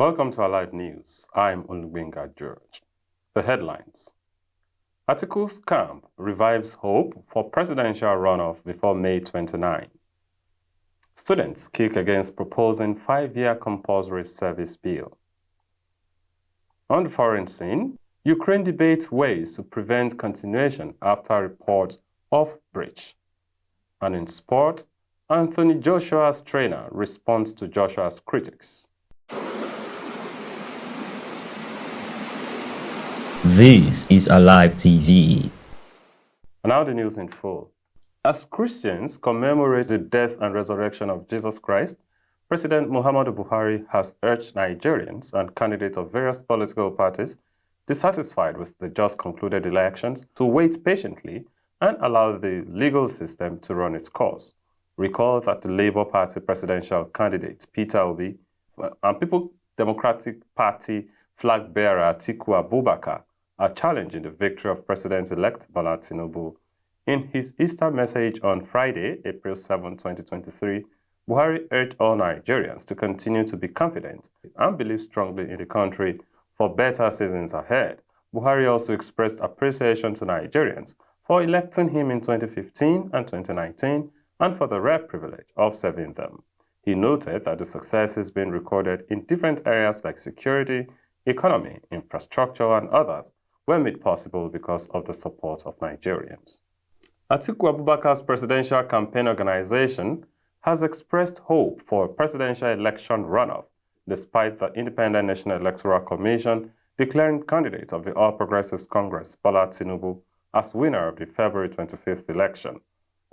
Welcome to our live news. I'm Olugbenga George. The headlines. Atiku's camp revives hope for presidential runoff before May 29. Students kick against proposing 5-year compulsory service bill. On the foreign scene, Ukraine debates ways to prevent continuation after reports of breach. And in sport, Anthony Joshua's trainer responds to Joshua's critics. This is Alive TV. And now the news in full. As Christians commemorate the death and resurrection of Jesus Christ, President Muhammadu Buhari has urged Nigerians and candidates of various political parties dissatisfied with the just concluded elections to wait patiently and allow the legal system to run its course. Recall that the Labour Party presidential candidate Peter Obi and People's Democratic Party flag bearer Atiku Abubakar are challenging the victory of President-elect Bola Tinubu. In his Easter message on Friday, April 7, 2023, Buhari urged all Nigerians to continue to be confident and believe strongly in the country for better seasons ahead. Buhari also expressed appreciation to Nigerians for electing him in 2015 and 2019 and for the rare privilege of serving them. He noted that the successes being recorded in different areas like security, economy, infrastructure, and others were made possible because of the support of Nigerians. Atiku Abubakar's presidential campaign organization has expressed hope for a presidential election runoff, despite the Independent National Electoral Commission declaring candidate of the All Progressives Congress, Bola Tinubu, as winner of the February 25th election.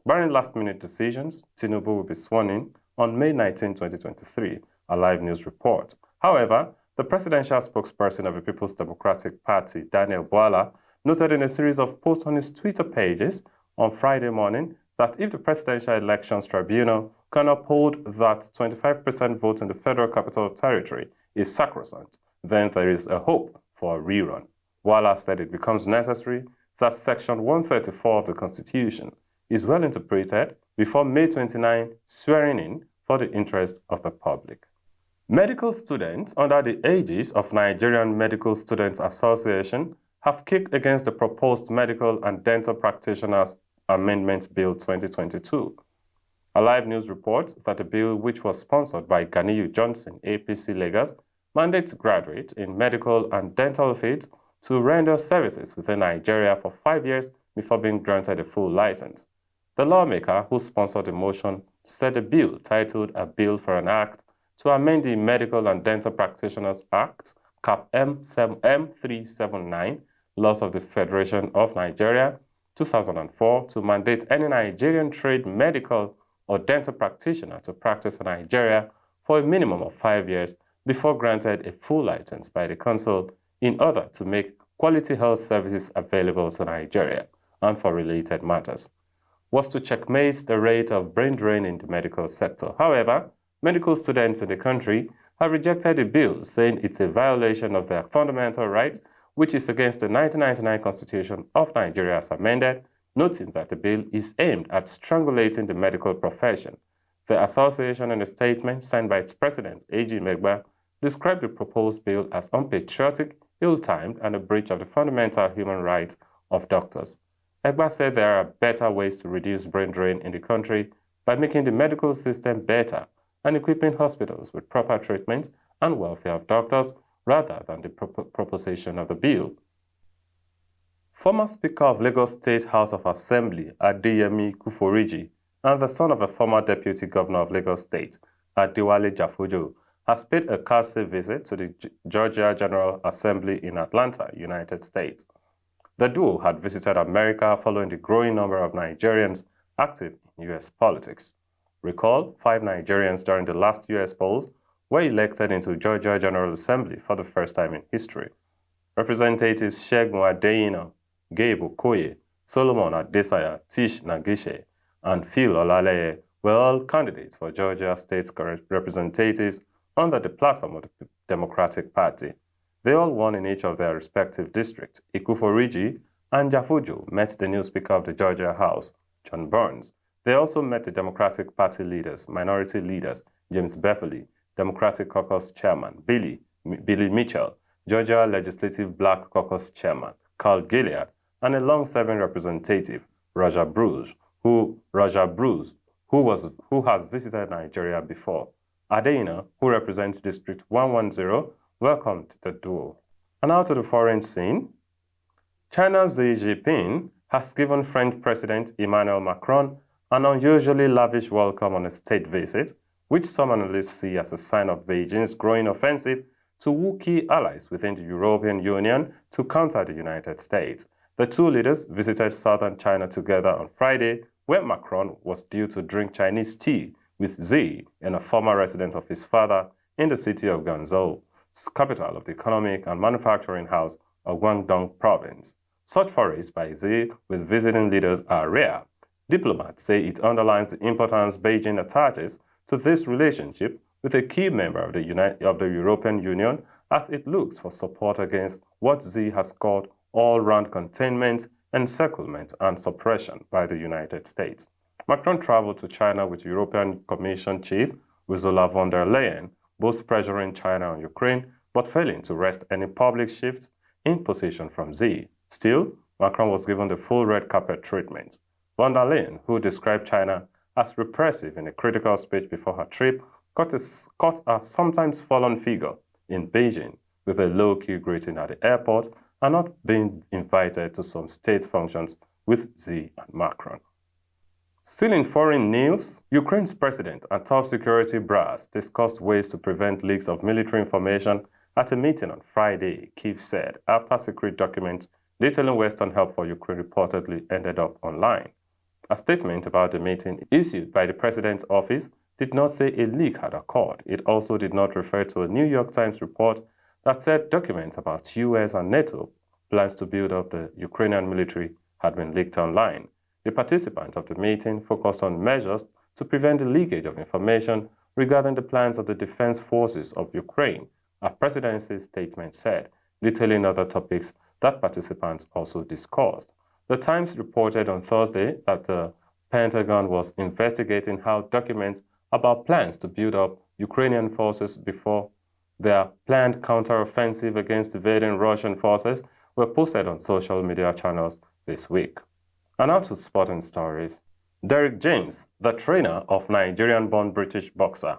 Barring last-minute decisions, Tinubu will be sworn in on May 19, 2023, a live news report. However, the presidential spokesperson of the People's Democratic Party, Daniel Bwala, noted in a series of posts on his Twitter pages on Friday morning that if the Presidential Elections Tribunal can uphold that 25% vote in the Federal Capital Territory is sacrosanct, then there is a hope for a rerun. Bwala said it becomes necessary that Section 134 of the Constitution is well interpreted before May 29 swearing in for the interest of the public. Medical students under the aegis of Nigerian Medical Students Association have kicked against the proposed Medical and Dental Practitioners Amendment Bill 2022. A live news reports that the bill, which was sponsored by Ganiyu Johnson, APC Lagos, mandates graduates in medical and dental fields to render services within Nigeria for 5 years before being granted a full license. The lawmaker who sponsored the motion said the bill, titled A Bill for an Act to amend the Medical and Dental Practitioners Act, Cap M379, Laws of the Federation of Nigeria, 2004, to mandate any Nigerian trained medical or dental practitioner to practice in Nigeria for a minimum of 5 years before granted a full license by the Council in order to make quality health services available to Nigeria and for related matters, was to checkmate the rate of brain drain in the medical sector. However, medical students in the country have rejected the bill, saying it's a violation of their fundamental rights, which is against the 1999 Constitution of Nigeria as amended, noting that the bill is aimed at strangulating the medical profession. The association, in a statement signed by its president, A.G. Megba, described the proposed bill as unpatriotic, ill-timed, and a breach of the fundamental human rights of doctors. Egba said there are better ways to reduce brain drain in the country by making the medical system better and equipping hospitals with proper treatment and welfare of doctors rather than the proposition of the bill. Former Speaker of Lagos State House of Assembly, Adeyemi Kuforiji, and the son of a former Deputy Governor of Lagos State, Adewale Jafojo, has paid a courtesy visit to the Georgia General Assembly in Atlanta, United States. The duo had visited America following the growing number of Nigerians active in U.S. politics. Recall, 5 Nigerians during the last U.S. polls were elected into Georgia General Assembly for the first time in history. Representatives Segun Adeyina, Gabe Okoye, Solomon Adesanya, Tish Nagishe, and Phil Olaleye were all candidates for Georgia State representatives under the platform of the Democratic Party. They all won in each of their respective districts. Ikuforiji and Jafojo met the new Speaker of the Georgia House, John Burns. They also met the Democratic Party leaders, minority leaders, James Befele, Democratic Caucus Chairman Billy Billy Mitchell, Georgia Legislative Black Caucus Chairman Carl Gilead, and a long-serving representative, Roger Bruce, who has visited Nigeria before. Adeyina, who represents District 110, welcomed the duo. And now to the foreign scene. China's Xi Jinping has given French President Emmanuel Macron an unusually lavish welcome on a state visit, which some analysts see as a sign of Beijing's growing offensive to woo key allies within the European Union to counter the United States. The two leaders visited southern China together on Friday, where Macron was due to drink Chinese tea with Xi and a former resident of his father in the city of Guangzhou, capital of the economic and manufacturing house of Guangdong province. Such forays by Xi with visiting leaders are rare. Diplomats say it underlines the importance Beijing attaches to this relationship with a key member of the European Union as it looks for support against what Xi has called all-round containment, encirclement, and suppression by the United States. Macron traveled to China with European Commission Chief Ursula von der Leyen, both pressuring China on Ukraine, but failing to wrest any public shifts in position from Xi. Still, Macron was given the full red carpet treatment. Von der Leyen, who described China as repressive in a critical speech before her trip, caught a sometimes fallen figure in Beijing with a low-key greeting at the airport and not being invited to some state functions with Xi and Macron. Still in foreign news, Ukraine's president and top security brass discussed ways to prevent leaks of military information at a meeting on Friday, Kyiv said, after secret documents detailing Western help for Ukraine reportedly ended up online. A statement about the meeting issued by the president's office did not say a leak had occurred. It also did not refer to a New York Times report that said documents about US and NATO plans to build up the Ukrainian military had been leaked online. The participants of the meeting focused on measures to prevent the leakage of information regarding the plans of the defense forces of Ukraine, a presidency statement said, detailing other topics that participants also discussed. The Times reported on Thursday that the Pentagon was investigating how documents about plans to build up Ukrainian forces before their planned counter-offensive against invading Russian forces were posted on social media channels this week. And now to sporting stories. Derek James, the trainer of Nigerian-born British boxer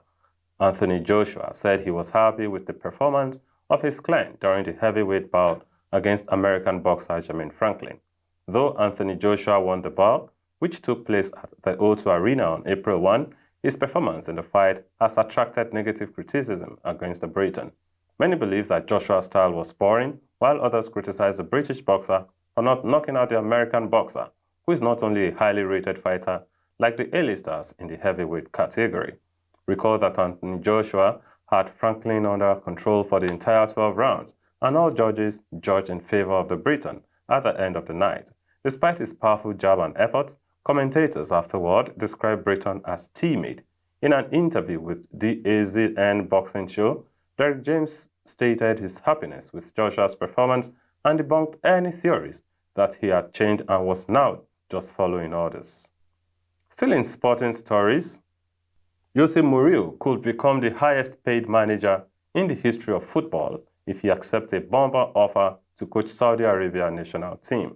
Anthony Joshua, said he was happy with the performance of his client during the heavyweight bout against American boxer Jermaine Franklin. Though Anthony Joshua won the bout, which took place at the O2 Arena on April 1, his performance in the fight has attracted negative criticism against the Briton. Many believe that Joshua's style was boring, while others criticize the British boxer for not knocking out the American boxer, who is not only a highly rated fighter like the A-listers in the heavyweight category. Recall that Anthony Joshua had Franklin under control for the entire 12 rounds, and all judges judged in favor of the Briton at the end of the night. Despite his powerful jab and efforts, commentators afterward described Briton as timid. In an interview with the AZN boxing show, Derek James stated his happiness with Joshua's performance and debunked any theories that he had changed and was now just following orders. Still in sporting stories, Jose Mourinho could become the highest-paid manager in the history of football if he accepts a bumper offer to coach Saudi Arabia national team.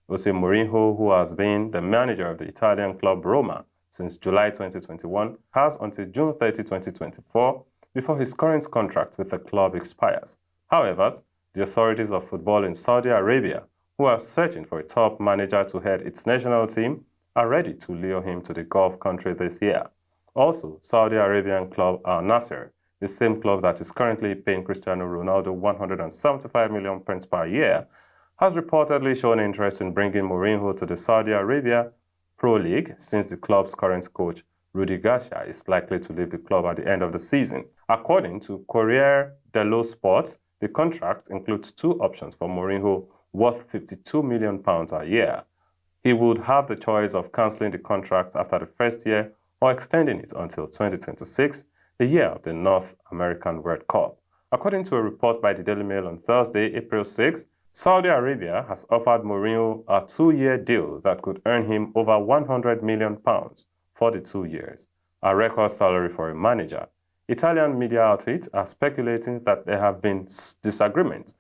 Jose Mourinho, who has been the manager of the Italian club Roma since July 2021, has until June 30, 2024 before his current contract with the club expires. However, the authorities of football in Saudi Arabia, who are searching for a top manager to head its national team, are ready to lure him to the Gulf country this year. Also, Saudi Arabian club Al Nassr, the same club that is currently paying Cristiano Ronaldo £175 million per year, has reportedly shown interest in bringing Mourinho to the Saudi Arabia Pro League since the club's current coach, Rudi Garcia, is likely to leave the club at the end of the season. According to Corriere dello Sport, the contract includes two options for Mourinho worth £52 million a year. He would have the choice of cancelling the contract after the first year or extending it until 2026, the year of the North American World Cup. According to a report by the Daily Mail on Thursday, April 6, Saudi Arabia has offered Mourinho a 2-year deal that could earn him over £100 million for the 2 years, a record salary for a manager. Italian media outlets are speculating that there have been disagreements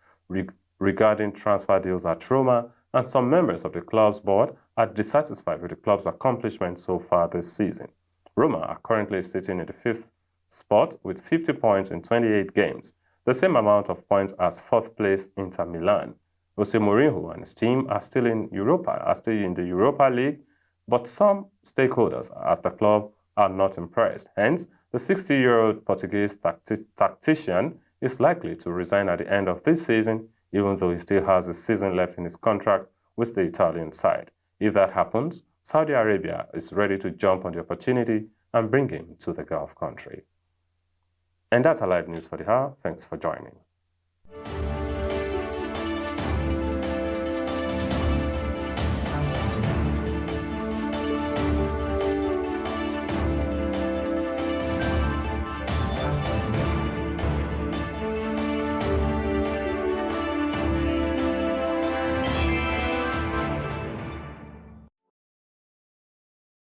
regarding transfer deals at Roma, and some members of the club's board are dissatisfied with the club's accomplishments so far this season. Roma are currently sitting in the 5th spot with 50 points in 28 games, the same amount of points as 4th place Inter Milan. Jose Mourinho and his team are still in the Europa League, but some stakeholders at the club are not impressed. Hence, the 60-year-old Portuguese tactician is likely to resign at the end of this season, even though he still has a season left in his contract with the Italian side. If that happens, Saudi Arabia is ready to jump on the opportunity and bring him to the Gulf country. And that's our live news for the hour. Thanks for joining.